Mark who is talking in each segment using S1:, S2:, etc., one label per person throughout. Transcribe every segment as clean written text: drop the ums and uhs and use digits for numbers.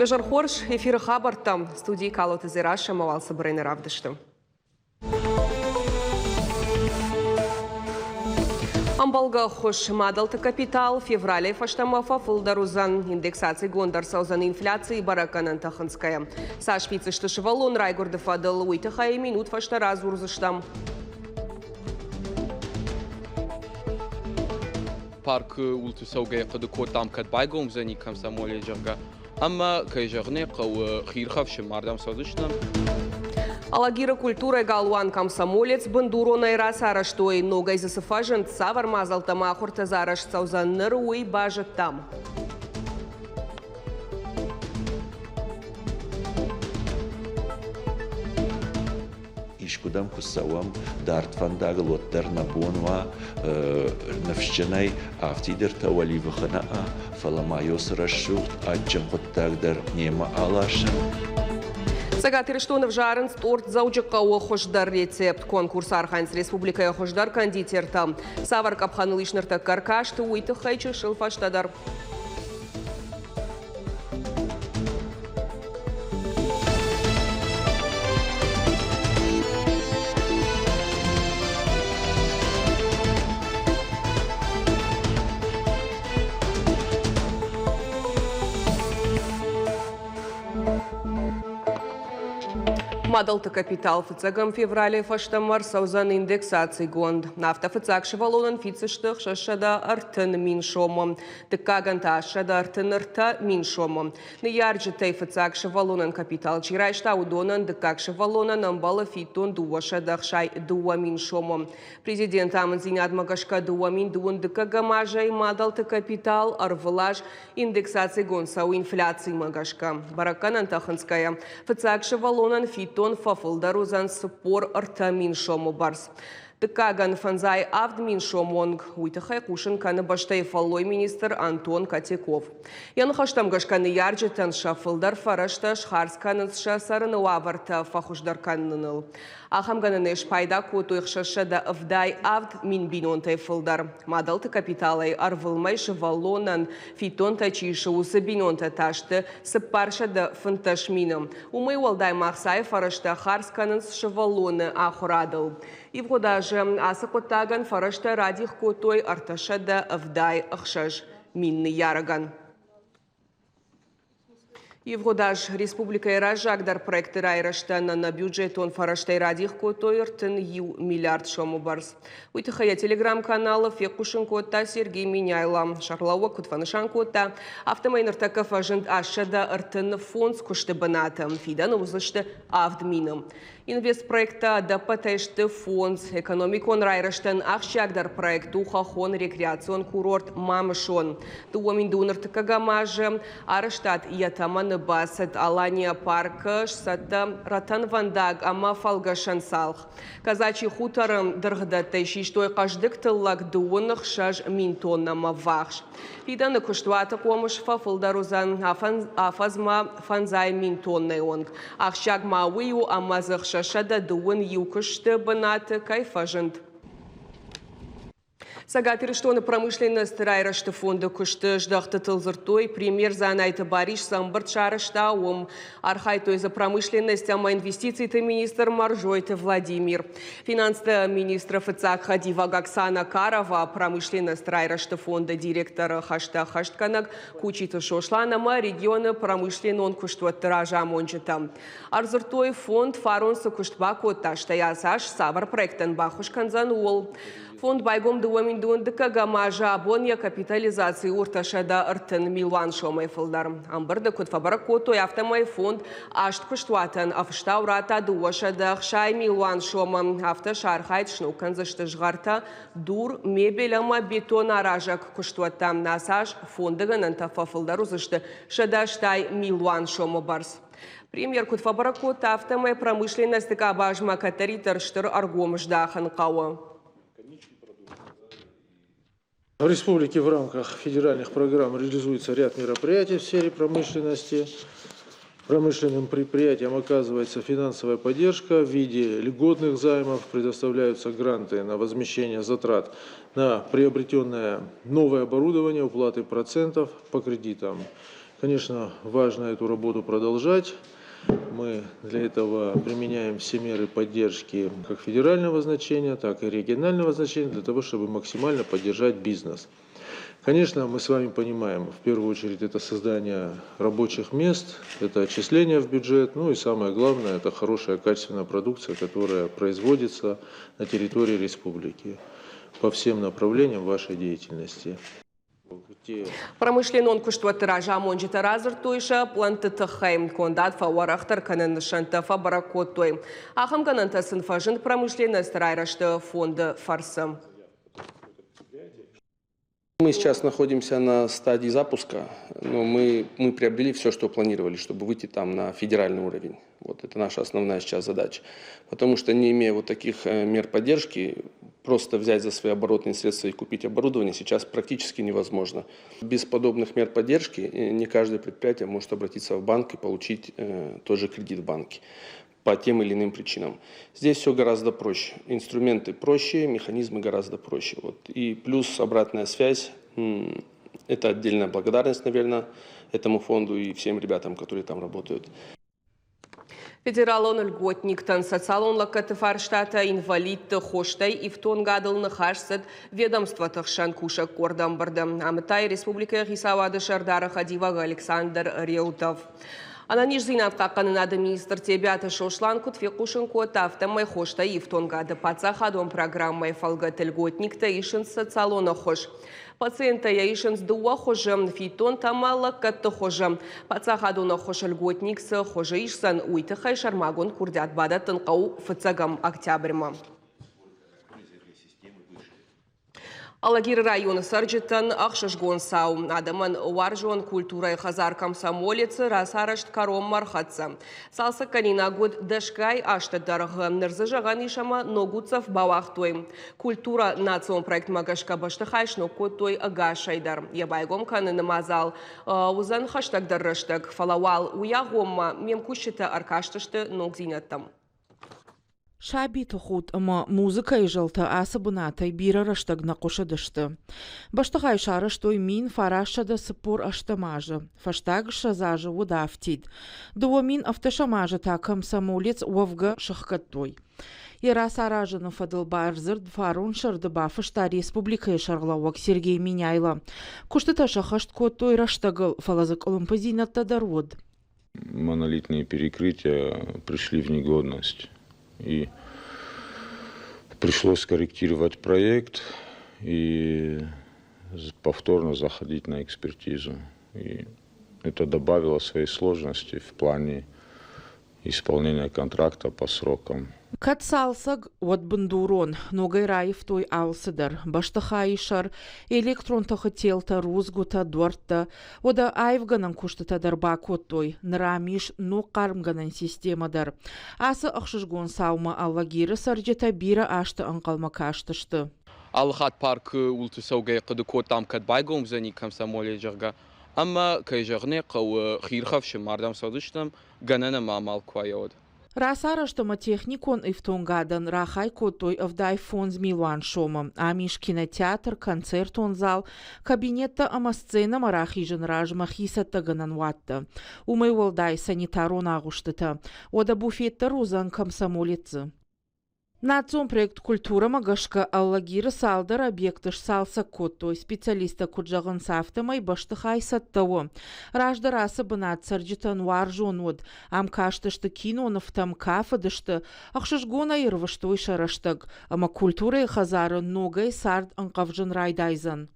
S1: Вежар хорш, эфиры хабартам, студии Калоты Зираша, Мавал Сабрейна Равдыштым. Амбалга хош мадалты капитал феврале фаштамафа фулдарузан индексации гондар саузан инфляции бараканан таханская. Сашпицы штышевалон райгорды фадал уйтаха и минут фаштаraz урзыштам.
S2: Парк ултусаугая кадукотам кадбайгом за никам самоле джарга. Amma кайжарне кау хирхав шмардам сазышнам.
S1: Алагира культура галуан комсомолец бандуро найраса араштой ногай засыфажен савар мазалтама хуртазараш саузан ныруй бажет там.
S3: Ишкудам кусавам дарт фандагл оттер набонва навщенай автидер тавали ваханаа фаламайос расшут аджам хоттагдер нема алашан.
S1: Сагатыр Штонов жарен торт заучакауы хождар рецепт. Конкурс Архангельск республикая хождар кондитерта. Савар капханылышнырта каркашты уйты хайчы шылфаштадар. Мадалты капитал фицагам феврале фаштамар саузан индексации гонд. Нафта фицаг шевалонан фицештых шашада артын миншомом. Декаганта ашада артын арта миншомом. Неярджи тей фицаг шевалонан капитал чирайшта удонан декаг шевалонан амбала фитон дуашадах шай дуа миншомом. Президент Аманзинят Магашка дуа мин дуан декагамажа и мадалты капитал арвлаж индексации гонд сау инфляции Магашка. Бараканан таханская. Фицаг шевалонан фитон фафылдарузан спор артамин шому барс. Декаган фанзай авдмин шомонг уйтахай кушин каны баштай фаллой министр Антон Котяков. Ян хаштам гашканы ярджетан шафылдар фарашта шхарсканын шасарын уаварта фахушдар канныныл. Ахамганынеш пайда коту ихшашада авдай авд мин бинонтай фылдар. Мадалты капиталай арвылмай шевалонан фитон тачиша усы бинонта ташты сыппаршада фанташмином. Умай уалдай махсай фарашта харсканын шевалоны ахурадыл. И в даже асакотаган фарашта радих котой арташада авдай ахшаш минный яраган. Евгодаш республика Иражагдар проекты райраштана на бюджет он фараштай радих котой артын ю миллиард шому барс. Уйтыхая телеграм-каналов Якушин кота Сергей Миняйла. Шарлауа Кутфанышан кота автомайныртака фажент ашада артын фонд скушты баната. Фидан узлышты авдмином. Инвестпроекта да патешты фонд экономикон райраштан ахшагдар проекту хахон рекреацион курорт Мамышон. Туамин дуныртыка гамажа араштат ятаман басат Алания парка шсата ратан вандаг ама фалгашан салх. Казачий хутором дыргдатай шиштой каждык тыллак дуынных шаж минтонна мавахш. Фиданы куштвата комыш фафылдарузан афазма фанзай минтонный онг. Ахшаг мауию амазых шашада дуын юкышты банаты кайфажент. Сагатыр Штоны промышленность райрашты фонда кушты ждахты тылзыртой премьер занайты бариш самбырт шарышта ом архайтой за промышленность ама инвестиций-то министр Маржой-то Владимир. Финансовый министр ФЦАК Хадива Гаксана Карова промышленность райрашты фонда директора Хашта Хаштканак кучиты шошланама региона промышленон куштват тиража мончета. Арзыртой фонд фаронса куштва котта штаясаш савар проектен бахушканзан уол. Фонд байгом дуамин дуандыка гамажа абония капитализации урташада артын милуан шомай фылдар. Амбырды кутфабара котой автомай фонд ашт куштуатан афштаурата дуашада шай милуан шомам автошархайт шнукан заштыжгарта дур мебелама бетон аражак куштуатам насаш фондыган антафа фылдар узышты шадаштай милуан шома барс. Премьер кутфабара кота автомай промышленность кабажма катаритар штыр аргомждахан кауа.
S4: В республике в рамках федеральных программ реализуется ряд мероприятий в сфере промышленности. Промышленным предприятиям оказывается финансовая поддержка в виде льготных займов, предоставляются гранты на возмещение затрат на приобретенное новое оборудование, уплаты процентов по кредитам. Конечно, важно эту работу продолжать. Мы для этого применяем все меры поддержки как федерального значения, так и регионального значения, для того, чтобы максимально поддержать бизнес. Конечно, мы с вами понимаем, в первую очередь, это создание рабочих мест, это отчисления в бюджет, ну и самое главное, это хорошая качественная продукция, которая производится на территории республики по всем направлениям вашей деятельности.
S1: Промышленон куштуаттыра жамонжита разыр тойша планты тахайм кондат фауарахтар канын шантафа баракоттой. Ахам кананта сынфажын промышленность райрашты фонды фарсам.
S5: Мы сейчас находимся на стадии запуска, но мы приобрели все, что планировали, чтобы выйти там на федеральный уровень. Вот это наша основная сейчас задача. Потому что, не имея вот таких мер поддержки, просто взять за свои оборотные средства и купить оборудование сейчас практически невозможно. Без подобных мер поддержки не каждое предприятие может обратиться в банк и получить тот же кредит в банке по тем или иным причинам. Здесь все гораздо проще. Инструменты проще, механизмы гораздо проще. Вот. И плюс обратная связь. Это отдельная благодарность, наверное, этому фонду и всем ребятам, которые там работают.
S1: Федералон льготниктан социалон лакатыфарштата инвалид хоштай и в тон гадал нахашсет ведомство тахшан кушак кордам бардам. Амытай республика Хисавады Шардара Хадивага Александр Реутов. Ананиш зинат каканынады министр тебяты шошлан кутфекушын котафта май хошта и в тон гады пацахадон программай фалгат льготникта ишин социалона хош. Пациента я ишин сдуа хожем фитон тамала катты хожем. Пацахадона хош льготникса хожа ишсан уйтахай шармагон курдят бада тынқау фыцагам октябрьма. Алагир районы сарджитан ахшашгон сау. Адаман варжон культура и хазар комсомолец расарашт кором мархатса. Салса канина год дашкай ашта дарг нырзажаган ишама ногуцев бавахтой. Культура национ проект магашка баштахайш но котой агашайдар. Ябайгом канын мазал. Узан хаштаг дарраштаг фалавал уягомма мемкущита аркашташты ногзинаттам.
S6: Шаби тухут ама музыка и жалта асабынатай бира раштаг нақуша дышты. Баштағай шарыштой мин фарашада сыпор аштамажы. Фаштаг шазажы удафтид. Дуо мин автошамажы такам самолец уавга шахкаттой. Ера саражыны фадылбарзыр фарун шардыба фашта республика шарглауак Сергей Миняйла. Кушты ташахашт коттой раштагыл фалазык олимпозинатта дарвод.
S7: Монолитные перекрытия пришли в негодность. И пришлось корректировать проект и повторно заходить на экспертизу. И это добавило своей сложности в плане исполнения контракта по срокам.
S6: Катсалсаг от бандурон, ногай раев той алсыдар, баштахайшар, электрон тахателта рузгута дорта, ода айвганан куштата дарбакот той, нрамиш но кармганан системадар. Асы ахшышгон саума аллагиры сарджета бира ашты анкалма каштышты.
S2: Алхат парк ултысаугай қыды котам кадбайгом зани комсомоле жарга. Amma кайжарнеқ хирхавши мардам садыштам ганана мамал квайод.
S6: Расараштама техникон и в тонгадан рахай котой авдай фон змилуан шома. Амиш кинотеатр, концертон зал, кабинетта ама сцена марахижен ражма хисатта гананватта. Умай волдай санитарон агуштыта. Ода буфетта рузан комсомолецы. Национ проект культура магашка аллагиры салдар объектыш салса коттой специалиста куджагын сафтамай баштыхай саттауы. Раждарасы бынат сарджитан варжон од, амкаштышты кинонов там кафадышты, ахшышгон айырвыштой шараштаг, ама культура и хазары ногай сард анкавжын райдайзан.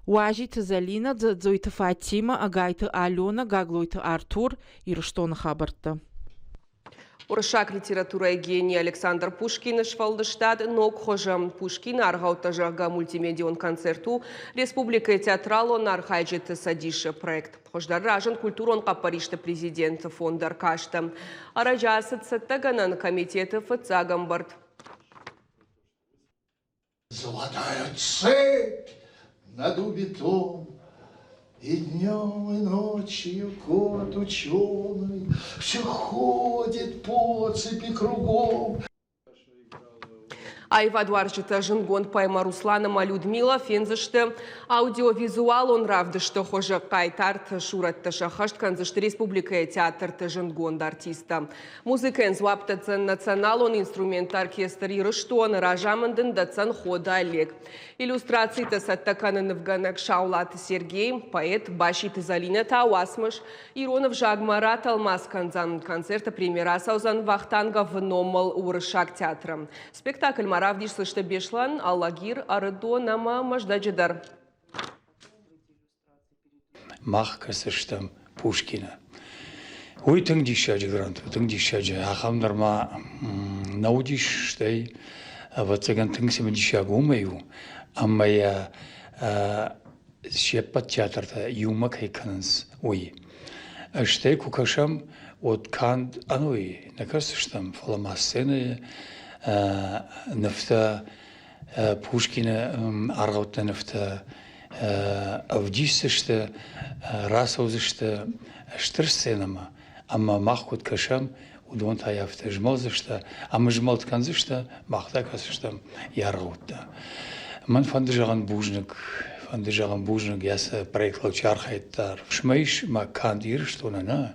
S6: Уажиты Залина, дзойты Фатима, агайты Алена, гаглойты Артур, ирыштон хабарты.
S1: Уршак литература и гений Александр Пушкин швалдыштад ног хожам Пушкин аргаутажага мультимедион концерту Республика театрало нархайджет садиша проект. Хождар ражен культурон капаришта президент фонда Аркашта. Араджасет саттаганан комитета фацагамбард.
S8: Золотая цепь над убитом. И днем, и ночью кот ученый все ходит по цепи кругом.
S1: Айва Дуаржита Жингон Пайма Русланама Людмила Фензышты аудиовизуал он равдышты хожа кайтарт шуратты шахашт канзышты республика театрты Жингонда артиста. Музыка энзуаптацен национал он инструмент оркестр ирыштуан ражамындын дацан хода Олег. Иллюстрации тасаттаканы Невганак Шаулат Сергей, поэт Башит Залина Тауасмыш, Иронов Жагмарат Алмаз Канзан концерта премьера Саузан Вахтанга в Номал Урышак театром. Спектакль Маравдиш слышно Бешлан, Аллагир, Арыдо, Нама, Маждаджидар.
S9: Мах касыштам Пушкина. Ой, тыңдишаджи грант, тыңдишаджи. Ахамдарма наудиш, штай, вацаган тыңсимадиша гумаю. Amma ya şeppat teatrda yumak heykanız oy. İşte kukaşam od kand anoy ne karsıştam falama scene nefta Pushkina argavta nefta avdis işte rasavz işte ştır scenama. Amma mahkut kaşam udon tayafta jmoz işte amma jmolt kanz işte mahta kasıştam yargavta. Man van de jagan bujnik yasa projekt laučarhaitar. Šmeiš ma kandir što na.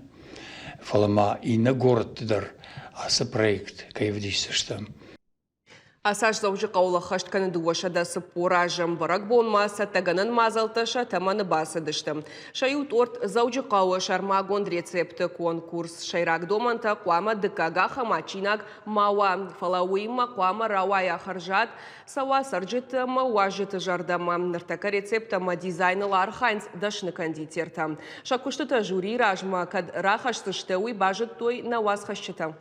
S9: Falama ina город аса projekt kai vdisishtam.
S1: Асаш заужи қаулы қаштканы дуашада сыппуражым барак болмаса таганын мазалтыша таманы басыдышты. Шают орт заужи қауы шармагон рецепті конкурс. Шайрак доманта қуама дыкага хамачинак мауа. Фалауима қуама рауая харжат. Сауа сарджыты мауажыты жардама. Ныртака рецептама дизайнылы архайнс дашны кондитерта. Шакуштыта жюри ражма кад рахашсышты уй бажыт той наваз хашчыта.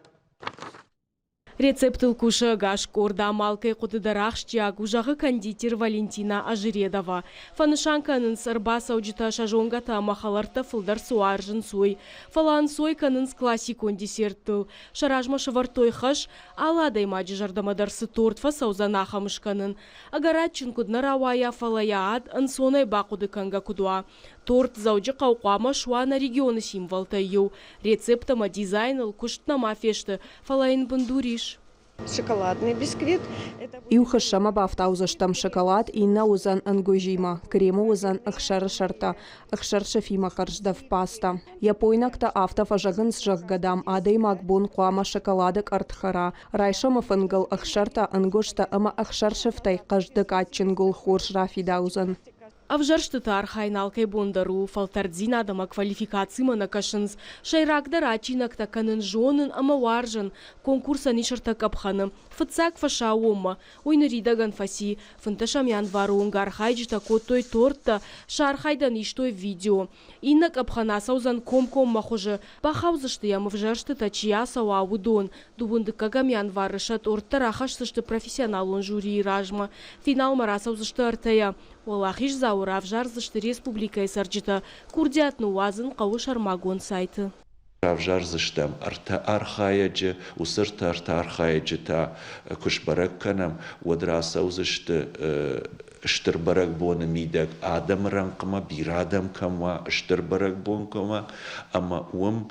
S10: Рецепт ылкушы гаш корда малкай кутыдарахшчак ужағы кондитер Валентина Ажиредова. Фанышанканын сырба сауджита шажонгата махаларта фылдар суаржын суй. Фалан сой канын классикон десерттыл. Шаражма шывартой хаш аладай маджи жардамадарсы тортфа саузанахамышканын. Агаратчин кудна равая фалая ад ансонай бакуды канга кудуа. Торт зауджи қауқама шуана регионы символта ю. Рецептама дизайныл куштнама фешті фалайын бандуриш.
S11: Шоколадный бисквит.
S12: Иухашама бафтаузаштам шоколад инна узан ангужима, крему узан ахшар шарта, ахшар шафима харждав паста. Япойнакта автофажагын сжаггадам адей макбун куама шоколадок артхара. Райшама фангал ахшарта ангушта ама ахшар шафтай каждык атчингул хурш рафидаузан.
S10: Авжарштыта архайналкай бондару, фалтардзин адама квалификацима на кашынз, шайракдар ачинакта канын жонын ама варжын, конкурса нишарта капханы, фыцак фаша омма, ойныридаган фаси, фынташам январуынга архайджита коттой тортта, шархайдан иштой видео. Инна капхана саузан ком-ком махожы, бахаузышты ямывжарштыта чияса уаудон, дубындыкагам январыша тортта рахашсышты профессионалон жюри ражма, финал марасаузышты артая. Олахиш заура авжарзышты республикай сарджита курдиатны уазын қауыш армагон сайты.
S3: Авжарзыштам арта архаяджы, усырта арта архаяджы та кушбарак канам, уадрасаузышты штырбарак боны мидак адам ранкама, бир адам кама, штырбарак бон кама, ама уам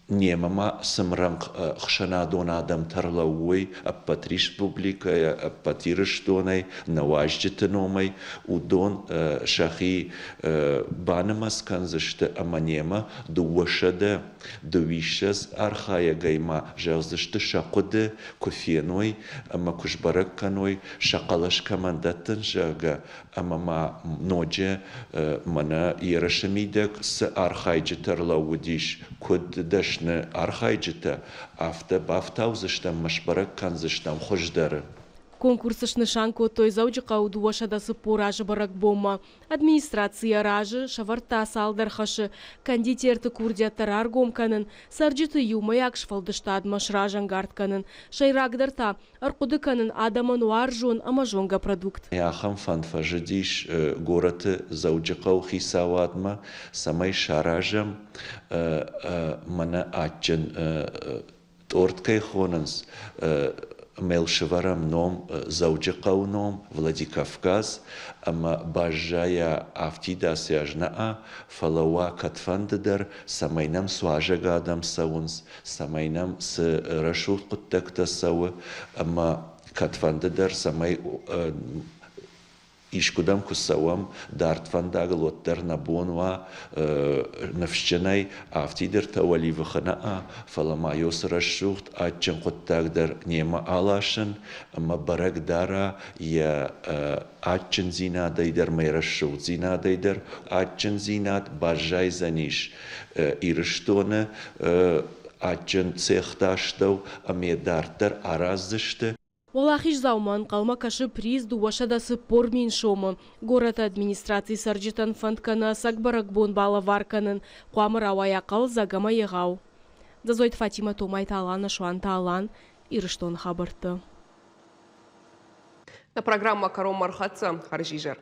S3: Немама сымранг хшанадон адам тарлауой, аппат республика, аппатирыш донай, наважджиты номай, удон шахи банамас канзышты аманема, дуашада, дувишаз архая гайма, жазышты шақуды, кофеной, ама кушбарак каной, шақалаш командатын жага, амама ноджа, мана ярашамидак, с архайджи тарлаудиш, код даш архайджита авто бафтаузыштам машбарак канзыштам хождары.
S10: Конкурсышны шанко той зауджи қауду вашадасы поражы барак бома. Администрация ражы, шаварта салдар хашы, кондитерті курдияттар аргомканын, сарджиты юмай акшфалдышта адмаш ражан гартканын, шайрагдырта, арқудыканын адаман уаржон амажонга продукт.
S3: Яхам фанфажидиш гороты зауджи қау хисавадма, самай шаражам мана атчын торткай хонанс, Мелшеварам ном Зауджи Кауном, Владикавказ, ама Бажая Автида Сяжнаа, Фалауа Катфандедер, Самайнам Суажагадам Саунс, Самайнам с Рашут Куттекта Сауы, ама Катфандедер, Самай Ишкудам кусавам дартфандагл оттер набонва навщенай автидер тавали вханаа фаламайос расшухт ачен коттагдер нема алашен ама барагдара я ачен зинадайдер майрашут зинадайдер ачен зинад бажай заниш ирштоне ачен цехташтау амедартер аразышты.
S10: Олахиш зауман қалма кашы приз дуашадасы пормин шомы. Город администрации сарджитан фанткана сакбарак бон бала варканын, қуамыр ауая қал загама егау. Дазойт Фатима Томай Талана Шуанта Алан, Ирыштон хабырты.
S1: На программа «Каром Мархатса» Харжижер.